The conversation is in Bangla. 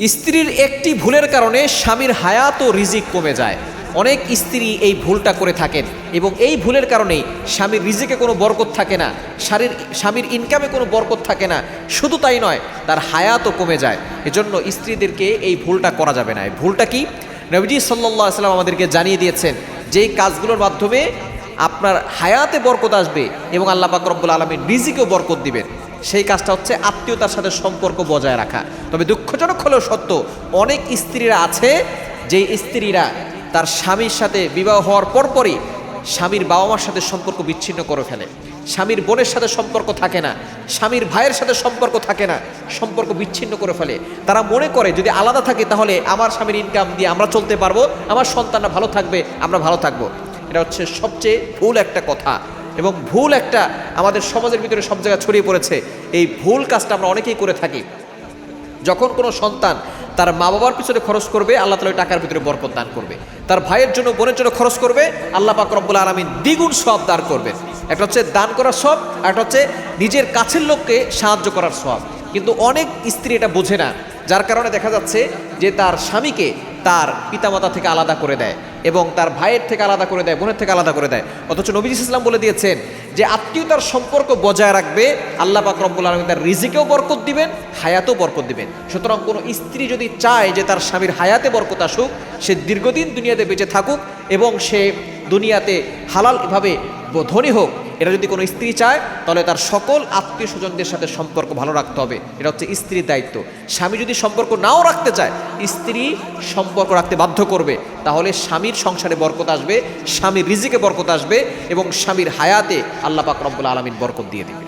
স্ত্রীর একটি ভুলের কারণে স্বামীর হায়াত ও রিজিক কমে যায়। অনেক স্ত্রী এই ভুলটা করে থাকেন এবং এই ভুলের কারণেই স্বামীর রিজিকে কোনো বরকত থাকে না, স্বামীর ইনকামে কোনো বরকত থাকে না। শুধু তাই নয়, তার হায়াতও কমে যায়। এজন্য স্ত্রীদেরকে এই ভুলটা করা যাবে না। এই ভুলটা কি? নবীজি সাল্লাল্লাহু আলাইহি ওয়াসাল্লাম আমাদেরকে জানিয়ে দিয়েছেন, যেই কাজগুলোর মাধ্যমে আপনার হায়াতে বরকত আসবে এবং আল্লাহ পাক রব্বুল আলামিন রিজিকেও বরকত দিবেন, সেই কাজটা হচ্ছে আত্মীয়তার সাথে সম্পর্ক বজায় রাখা। তবে দুঃখজনক হলেও সত্য, অনেক স্ত্রীরা আছে যেই স্ত্রীরা তার স্বামীর সাথে বিবাহ হওয়ার পরপরই স্বামীর বাবা মার সাথে সম্পর্ক বিচ্ছিন্ন করে ফেলে। স্বামীর বোনের সাথে সম্পর্ক থাকে না, স্বামীর ভাইয়ের সাথে সম্পর্ক থাকে না, সম্পর্ক বিচ্ছিন্ন করে ফেলে। তারা মনে করে যদি আলাদা থাকে তাহলে আমার স্বামীর ইনকাম দিয়ে আমরা চলতে পারবো, আমার সন্তানরা ভালো থাকবে, আমরা ভালো থাকবো। এটা হচ্ছে সবচেয়ে ভুল একটা কথা এবং ভুল একটা আমাদের সমাজের ভিতরে সব জায়গায় ছড়িয়ে পড়েছে। এই ভুল কাজটা আমরা অনেকেই করে থাকি। যখন কোনো সন্তান তার মা বাবার পিছনে খরচ করবে, আল্লাহ তাআলা টাকার ভিতরে বরকত দান করবে। তার ভাইয়ের জন্য, বোনের জন্য খরচ করবে, আল্লাহ পাক রব্বুল আলামিন দ্বিগুণ সওয়াব দান করবেন। একটা হচ্ছে দান করার সওয়াব, আর একটা হচ্ছে নিজের কাছের লোককে সাহায্য করার সওয়াব। কিন্তু অনেক স্ত্রী এটা বোঝে না, যার কারণে দেখা যাচ্ছে যে তার স্বামীকে তার পিতামাতা থেকে আলাদা করে দেয় এবং তার ভাইয়ের থেকে আলাদা করে দেয়, বোনের থেকে আলাদা করে দেয়। অথচ নবী সাল্লাল্লাহু আলাইহি ওয়াসাল্লাম বলে দিয়েছেন যে আত্মীয়তার সম্পর্ক বজায় রাখবে, আল্লাহ পাক রব্বুল আলামিন তার রিজিকেও বরকত দিবেন, হায়াতেও বরকত দিবেন। সুতরাং কোনো স্ত্রী যদি চায় যে তার স্বামীর হায়াতে বরকত আসুক, সে দীর্ঘদিন দুনিয়াতে বেঁচে থাকুক এবং সে দুনিয়াতে হালালভাবে ধনী হোক, এটা যদি কোনো স্ত্রী চায় তাহলে তার সকল আত্মীয় স্বজনদের সাথে সম্পর্ক ভালো রাখতে হবে। এটা হচ্ছে স্ত্রীর দায়িত্ব। স্বামী যদি সম্পর্ক নাও রাখতে চায়, স্ত্রী সম্পর্ক রাখতে বাধ্য করবে। তাহলে স্বামীর সংসারে বরকত আসবে, স্বামীর রিজিকে বরকত আসবে এবং স্বামীর হায়াতে আল্লাহ পাক রব্বুল আলামিন বরকত দিয়ে দিবে।